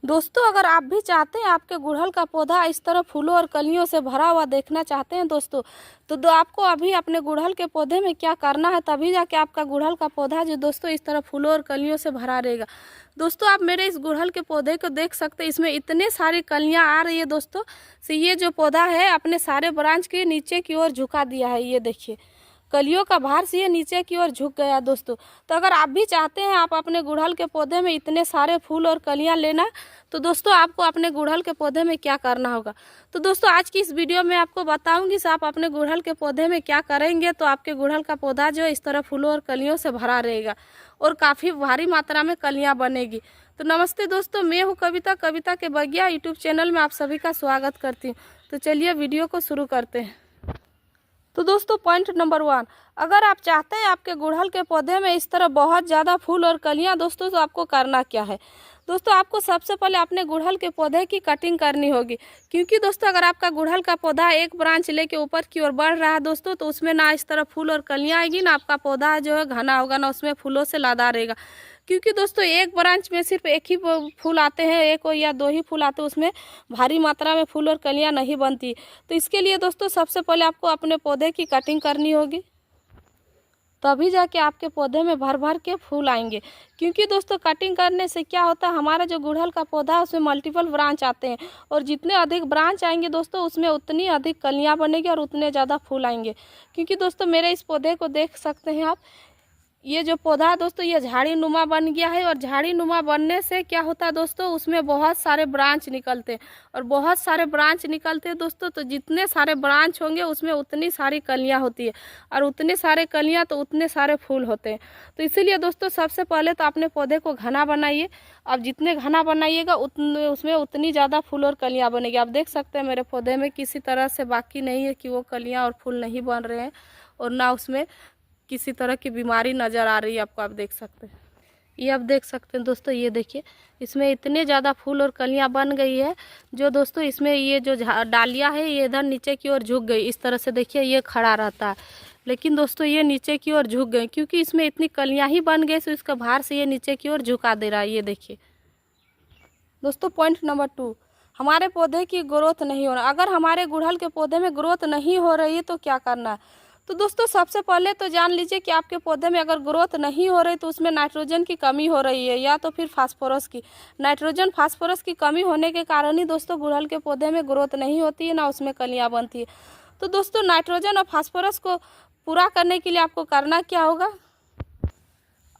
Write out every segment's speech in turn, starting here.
दोस्तों, अगर आप भी चाहते हैं आपके गुड़हल का पौधा इस तरह फूलों और कलियों से भरा हुआ देखना चाहते हैं दोस्तों, तो आपको अभी अपने गुड़हल के पौधे में क्या करना है, तभी जाके आपका गुड़हल का पौधा जो दोस्तों इस तरह फूलों और कलियों से भरा रहेगा। दोस्तों, आप मेरे इस गुड़हल के पौधे को देख सकते हैं, इसमें इतने सारी कलियां आ रही है दोस्तों। से ये जो पौधा है अपने सारे ब्रांच के नीचे की ओर झुका दिया है। ये देखिए, कलियों का भार से ये नीचे की ओर झुक गया दोस्तों। तो अगर आप भी चाहते हैं आप अपने गुड़हल के पौधे में इतने सारे फूल और कलियां लेना, तो दोस्तों आपको अपने गुड़हल के पौधे में क्या करना होगा। तो दोस्तों आज की इस वीडियो में आपको बताऊंगी कि आप अपने गुड़हल के पौधे में क्या करेंगे तो आपके गुड़हल का पौधा जो इस तरह फूलों और कलियों से भरा रहेगा और काफ़ी भारी मात्रा में कलियाँ बनेगी। तो नमस्ते दोस्तों, मैं हूँ कविता के बगिया यूट्यूब चैनल में आप सभी का स्वागत करती हूँ। तो चलिए वीडियो को शुरू करते हैं। तो दोस्तों पॉइंट नंबर 1, अगर आप चाहते हैं आपके गुड़हल के पौधे में इस तरह बहुत ज़्यादा फूल और कलियां दोस्तों, तो आपको करना क्या है। दोस्तों आपको सबसे पहले अपने गुड़हल के पौधे की कटिंग करनी होगी, क्योंकि दोस्तों अगर आपका गुड़हल का पौधा एक ब्रांच लेके ऊपर की ओर बढ़ रहा है दोस्तों, तो उसमें ना इस तरह फूल और कलियां आएगी, ना आपका पौधा जो है घना होगा, ना उसमें फूलों से लादा रहेगा। क्योंकि दोस्तों एक ब्रांच में सिर्फ एक ही फूल आते हैं, एक या दो ही फूल आते हैं, उसमें भारी मात्रा में फूल और कलियां नहीं बनती। तो इसके लिए दोस्तों सबसे पहले आपको अपने पौधे की कटिंग करनी होगी, तभी जाके आपके पौधे में भर भर के फूल आएंगे। क्योंकि दोस्तों कटिंग करने से क्या होता है, हमारा जो गुड़हल का पौधा है उसमें मल्टीपल ब्रांच आते हैं, और जितने अधिक ब्रांच आएंगे दोस्तों उसमें उतनी अधिक कलियां बनेगी और उतने ज़्यादा फूल आएंगे। क्योंकि दोस्तों मेरे इस पौधे को देख सकते हैं आप, ये जो पौधा है दोस्तों ये झाड़ी नुमा बन गया है, और झाड़ी नुमा बनने से क्या होता है दोस्तों, उसमें बहुत सारे ब्रांच निकलते हैं, और बहुत सारे ब्रांच निकलते हैं दोस्तों, तो जितने सारे ब्रांच होंगे उसमें उतनी सारी कलियां होती है, और उतने सारे कलियां तो उतने सारे फूल होते हैं। तो इसीलिए दोस्तों सबसे पहले तो अपने पौधे को घना बनाइए। अब जितने घना बनाइएगा उतने उसमें उतनी ज़्यादा फूल और कलियाँ बनेगी। आप देख सकते हैं मेरे पौधे में किसी तरह से बाकी नहीं है कि वो कलियाँ और फूल नहीं बन रहे हैं, और ना उसमें किसी तरह की बीमारी नज़र आ रही है आपको। आप देख सकते हैं, ये आप देख सकते हैं दोस्तों, ये देखिए इसमें इतने ज़्यादा फूल और कलियां बन गई है, जो दोस्तों इसमें ये जो डालियां है ये इधर नीचे की ओर झुक गई। इस तरह से देखिए ये खड़ा रहता है, लेकिन दोस्तों ये नीचे की ओर झुक गए, क्योंकि इसमें इतनी कलियां ही बन गई, तो इसका भार से ये नीचे की ओर झुका दे रहा है। ये देखिए दोस्तों पॉइंट नंबर 2, हमारे पौधे की ग्रोथ नहीं हो रहा। अगर हमारे गुड़हल के पौधे में ग्रोथ नहीं हो रही है तो क्या करना है। तो दोस्तों सबसे पहले तो जान लीजिए कि आपके पौधे में अगर ग्रोथ नहीं हो रही तो उसमें नाइट्रोजन की कमी हो रही है, या तो फिर फास्फोरस की। नाइट्रोजन फास्फोरस की कमी होने के कारण ही दोस्तों गुड़हल के पौधे में ग्रोथ नहीं होती है, ना उसमें कलियाँ बनती है। तो दोस्तों नाइट्रोजन और फास्फोरस को पूरा करने के लिए आपको करना क्या होगा,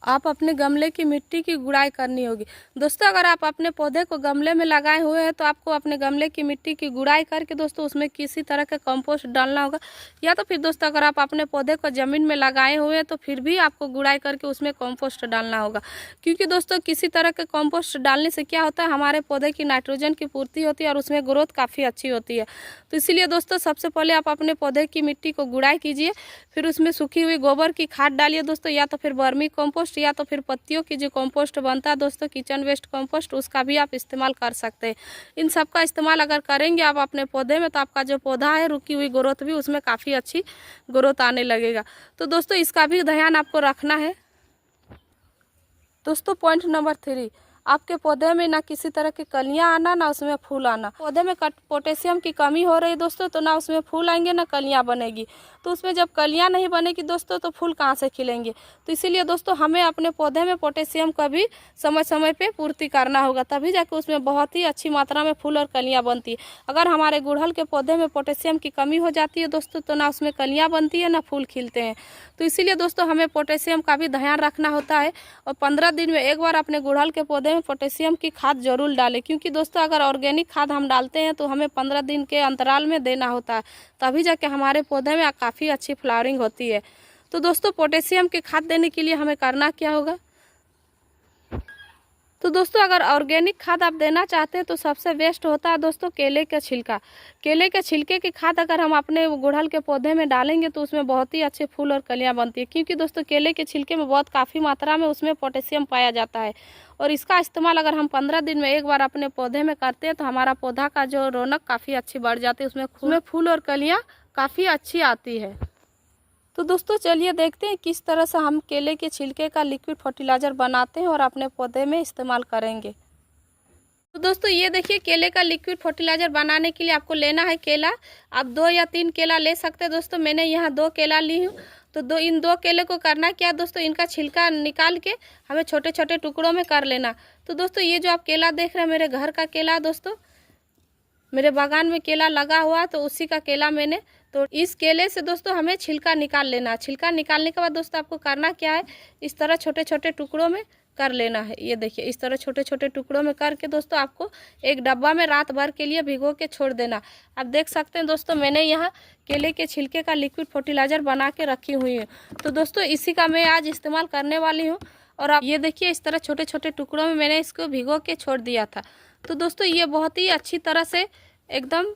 आप अपने गमले की मिट्टी की गुड़ाई करनी होगी। दोस्तों अगर आप अपने पौधे को गमले में लगाए हुए हैं तो आपको अपने गमले की मिट्टी की गुड़ाई करके दोस्तों उसमें किसी तरह का कंपोस्ट डालना होगा, या तो फिर दोस्तों अगर आप अपने पौधे को ज़मीन में लगाए हुए हैं तो फिर भी आपको गुड़ाई करके उसमें कंपोस्ट डालना होगा। क्योंकि दोस्तों किसी तरह के कंपोस्ट डालने से क्या होता है, हमारे पौधे की नाइट्रोजन की पूर्ति होती है और उसमें ग्रोथ काफ़ी अच्छी होती है। तो इसीलिए दोस्तों सबसे पहले आप अपने पौधे की मिट्टी को गुड़ाई कीजिए, फिर उसमें सूखी हुई गोबर की खाद डालिए दोस्तों, या तो फिर वर्मी कंपोस्ट, या तो फिर पत्तियों की जो कंपोस्ट बनता है दोस्तों किचन वेस्ट कंपोस्ट, उसका भी आप इस्तेमाल कर सकते हैं। इन सब का इस्तेमाल अगर करेंगे आप अपने पौधे में, तो आपका जो पौधा है रुकी हुई ग्रोथ भी उसमें काफ़ी अच्छी ग्रोथ आने लगेगा। तो दोस्तों इसका भी ध्यान आपको रखना है। दोस्तों पॉइंट नंबर 3, आपके पौधे में ना किसी तरह की कलियां आना, ना उसमें फूल आना। पौधे में पोटेशियम की कमी हो रही दोस्तों, तो ना उसमें फूल आएंगे ना कलियां बनेगी। तो उसमें जब कलियां नहीं बनेगी दोस्तों तो फूल कहां से खिलेंगे। तो इसीलिए दोस्तों हमें अपने पौधे में पोटेशियम का भी समय समय पे पूर्ति करना होगा, तभी जाके उसमें बहुत ही अच्छी मात्रा में फूल और कलियाँ बनती है। अगर हमारे गुड़हल के पौधे में पोटेशियम की कमी हो जाती है दोस्तों, तो ना उसमें कलियाँ बनती है ना फूल खिलते हैं। तो इसीलिए दोस्तों हमें पोटेशियम का भी ध्यान रखना होता है, और 15 दिन में एक बार अपने गुड़हल के पौधे में पोटेशियम की खाद जरूर डालें। क्योंकि दोस्तों अगर ऑर्गेनिक खाद हम डालते हैं तो हमें 15 दिन के अंतराल में देना होता है, तभी जाके हमारे पौधे में काफ़ी अच्छी फ्लावरिंग होती है। तो दोस्तों पोटेशियम की खाद देने के लिए हमें करना क्या होगा। तो दोस्तों अगर ऑर्गेनिक खाद आप देना चाहते हैं तो सबसे बेस्ट होता है दोस्तों केले का छिलका। केले के छिलके की खाद अगर हम अपने गुड़हल के पौधे में डालेंगे तो उसमें बहुत ही अच्छे फूल और कलियां बनती है। क्योंकि दोस्तों केले के छिलके में बहुत काफ़ी मात्रा में उसमें पोटेशियम पाया जाता है, और इसका इस्तेमाल अगर हम 15 दिन में एक बार अपने पौधे में करते हैं तो हमारा पौधा का जो रौनक काफ़ी अच्छी बढ़ जाती है, उसमें फूल और कलियाँ काफ़ी अच्छी आती है। तो दोस्तों चलिए देखते हैं किस तरह से हम केले के छिलके का लिक्विड फर्टिलाइज़र बनाते हैं और अपने पौधे में इस्तेमाल करेंगे। तो दोस्तों ये देखिए केले का लिक्विड फर्टिलाइज़र बनाने के लिए आपको लेना है केला। आप 2 या 3 केला ले सकते हैं दोस्तों। मैंने यहाँ 2 केला ली हूँ। तो इन 2 केले को करना क्या है दोस्तों, इनका छिलका निकाल के हमें छोटे छोटे टुकड़ों में कर लेना। तो दोस्तों ये जो आप केला देख रहे हैं मेरे घर का केला दोस्तों, मेरे बागान में केला लगा हुआ तो उसी का केला मैंने, तो इस केले से दोस्तों हमें छिलका निकाल लेना। छिलका निकालने के बाद दोस्तों आपको करना क्या है, इस तरह छोटे छोटे टुकड़ों में कर लेना है। ये देखिए इस तरह छोटे छोटे टुकड़ों में करके दोस्तों आपको एक डब्बा में रात भर के लिए भिगो के छोड़ देना। आप देख सकते हैं दोस्तों मैंने यहाँ केले के छिलके का लिक्विड फर्टिलाइज़र बना के रखी हुई है। तो दोस्तों इसी का मैं आज इस्तेमाल करने वाली हूँ। और आप ये देखिए इस तरह छोटे छोटे टुकड़ों में मैंने इसको भिगो के छोड़ दिया था। तो दोस्तों ये बहुत ही अच्छी तरह से एकदम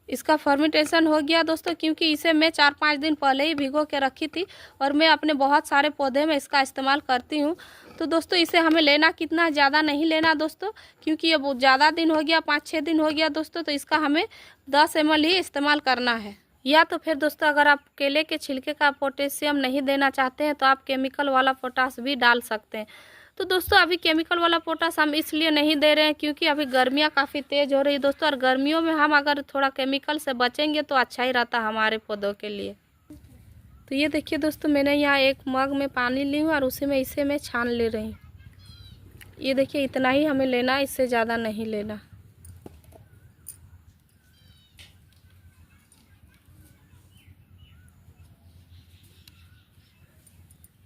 इसका फर्मेंटेशन हो गया दोस्तों, क्योंकि इसे मैं 4-5 दिन पहले ही भिगो के रखी थी और मैं अपने बहुत सारे पौधे में इसका इस्तेमाल करती हूँ। तो दोस्तों इसे हमें लेना कितना ज़्यादा नहीं लेना दोस्तों, क्योंकि ये बहुत ज़्यादा दिन हो गया, 5-6 दिन हो गया दोस्तों। तो इसका हमें 10 ml ही इस्तेमाल करना है। या तो फिर दोस्तों अगर आप केले के छिलके का पोटेशियम नहीं देना चाहते हैं तो आप केमिकल वाला पोटास भी डाल सकते हैं। तो दोस्तों अभी केमिकल वाला पोटास हम इसलिए नहीं दे रहे हैं क्योंकि अभी गर्मियाँ काफ़ी तेज़ हो रही है दोस्तों, और गर्मियों में हम अगर थोड़ा केमिकल से बचेंगे तो अच्छा ही रहता हमारे पौधों के लिए। तो ये देखिए दोस्तों मैंने यहाँ एक मग में पानी ली हूँ और उसी में इसे मैं छान ले रही हूँ। ये देखिए इतना ही हमें लेना, इससे ज़्यादा नहीं लेना।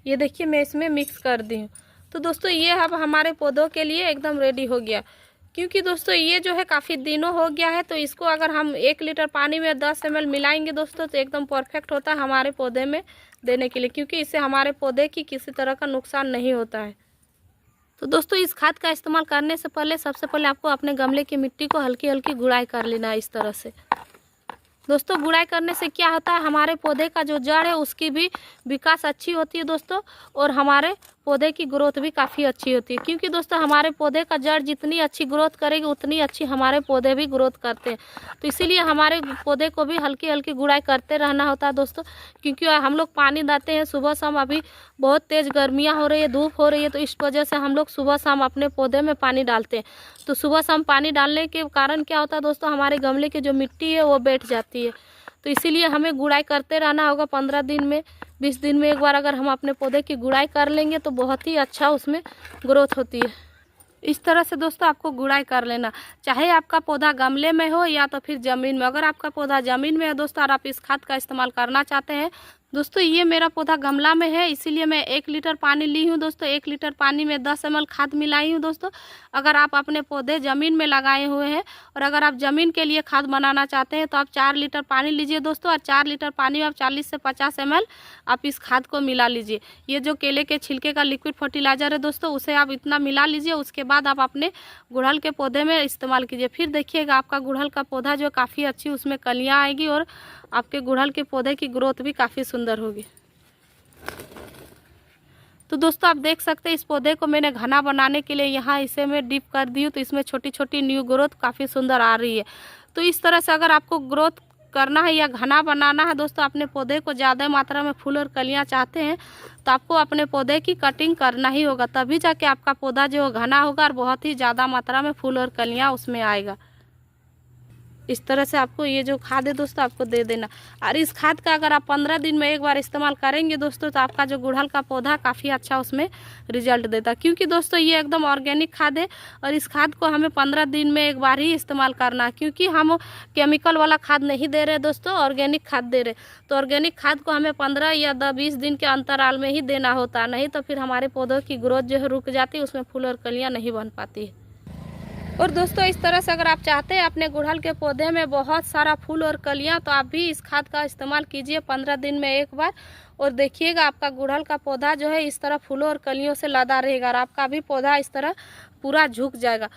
ये देखिए मैं इसमें मिक्स कर दी हूँ। तो दोस्तों ये अब हमारे पौधों के लिए एकदम रेडी हो गया, क्योंकि दोस्तों ये जो है काफ़ी दिनों हो गया है। तो इसको अगर हम 1 लीटर पानी में 10 ml मिलाएंगे दोस्तों तो एकदम परफेक्ट होता है हमारे पौधे में देने के लिए, क्योंकि इससे हमारे पौधे की किसी तरह का नुकसान नहीं होता है। तो दोस्तों इस खाद का इस्तेमाल करने से पहले सबसे पहले आपको अपने गमले की मिट्टी को हल्की हल्की गुड़ाई कर लेना है इस तरह से। दोस्तों गुड़ाई करने से क्या होता है, हमारे पौधे का जो जड़ है उसकी भी विकास अच्छी होती है दोस्तों, और हमारे पौधे की ग्रोथ भी काफ़ी अच्छी होती है। क्योंकि दोस्तों हमारे पौधे का जड़ जितनी अच्छी ग्रोथ करेगी उतनी अच्छी हमारे पौधे भी ग्रोथ करते हैं। तो इसीलिए हमारे पौधे को भी हल्की हल्की गुड़ाई करते रहना होता है दोस्तों, क्योंकि हम लोग पानी देते हैं सुबह शाम। अभी बहुत तेज़ गर्मियाँ हो रही है, धूप हो रही है, तो इस वजह से हम लोग सुबह शाम अपने पौधे में पानी डालते हैं। तो सुबह शाम पानी डालने के कारण क्या होता है दोस्तों, हमारे गमले की जो मिट्टी है वो बैठ जाती है। तो इसीलिए हमें गुड़ाई करते रहना होगा। 15 दिन में 20 दिन में एक बार अगर हम अपने पौधे की गुड़ाई कर लेंगे तो बहुत ही अच्छा उसमें ग्रोथ होती है। इस तरह से दोस्तों आपको गुड़ाई कर लेना, चाहे आपका पौधा गमले में हो या तो फिर ज़मीन में। अगर आपका पौधा ज़मीन में है दोस्तों और आप इस खाद का इस्तेमाल करना चाहते हैं दोस्तों, ये मेरा पौधा गमला में है इसीलिए मैं 1 लीटर पानी ली हूँ दोस्तों। 1 लीटर पानी में 10 ml खाद मिलाई हूँ दोस्तों। अगर आप अपने पौधे ज़मीन में लगाए हुए हैं और अगर आप ज़मीन के लिए खाद बनाना चाहते हैं तो आप 4 लीटर पानी लीजिए दोस्तों, और 4 लीटर पानी में आप 40 से 50 ml आप इस खाद को मिला लीजिए। ये जो केले के छिलके का लिक्विड फर्टिलाइज़र है दोस्तों, उसे आप इतना मिला लीजिए। उसके बाद आप अपने गुड़हल के पौधे में इस्तेमाल कीजिए। फिर देखिएगा आपका गुड़हल का पौधा जो काफ़ी अच्छी उसमें कलियाँ आएगी और आपके गुड़हल के पौधे की ग्रोथ भी काफ़ी सुंदर होगी। तो दोस्तों आप देख सकते हैं इस पौधे को मैंने घना बनाने के लिए यहाँ इसे मैं डिप कर दी हूँ, तो इसमें छोटी छोटी न्यू ग्रोथ काफ़ी सुंदर आ रही है। तो इस तरह से अगर आपको ग्रोथ करना है या घना बनाना है दोस्तों, अपने पौधे को ज़्यादा मात्रा में फूल और कलियाँ चाहते हैं तो आपको अपने पौधे की कटिंग करना ही होगा, तभी जाके आपका पौधा जो घना होगा और बहुत ही ज़्यादा मात्रा में फूल और कलियाँ उसमें आएगा। इस तरह से आपको ये जो खाद है दोस्तों आपको दे देना। और इस खाद का अगर आप 15 दिन में एक बार इस्तेमाल करेंगे दोस्तों तो आपका जो गुड़हल का पौधा काफ़ी अच्छा उसमें रिजल्ट देता है। क्योंकि दोस्तों ये एकदम ऑर्गेनिक खाद है और इस खाद को हमें 15 दिन में एक बार ही इस्तेमाल करना है, क्योंकि हम केमिकल वाला खाद नहीं दे रहे दोस्तों, ऑर्गेनिक खाद दे रहे। तो ऑर्गेनिक खाद को हमें 15 या 20 दिन के अंतराल में ही देना होता है, नहीं तो फिर हमारे पौधों की ग्रोथ जो है रुक जाती है, उसमें फूल और कलियाँ नहीं बन पाती है। और दोस्तों इस तरह से अगर आप चाहते हैं अपने गुड़हल के पौधे में बहुत सारा फूल और कलियां, तो आप भी इस खाद का इस्तेमाल कीजिए 15 दिन में एक बार, और देखिएगा आपका गुड़हल का पौधा जो है इस तरह फूलों और कलियों से लदा रहेगा और आपका भी पौधा इस तरह पूरा झुक जाएगा।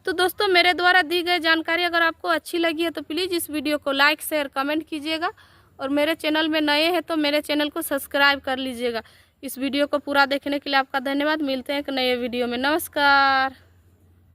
तो दोस्तों मेरे द्वारा दी गई जानकारी अगर आपको अच्छी लगी है तो प्लीज़ इस वीडियो को लाइक शेयर कमेंट कीजिएगा, और मेरे चैनल में नए हैं तो मेरे चैनल को सब्सक्राइब कर लीजिएगा। इस वीडियो को पूरा देखने के लिए आपका धन्यवाद। मिलते हैं एक नए वीडियो में। नमस्कार।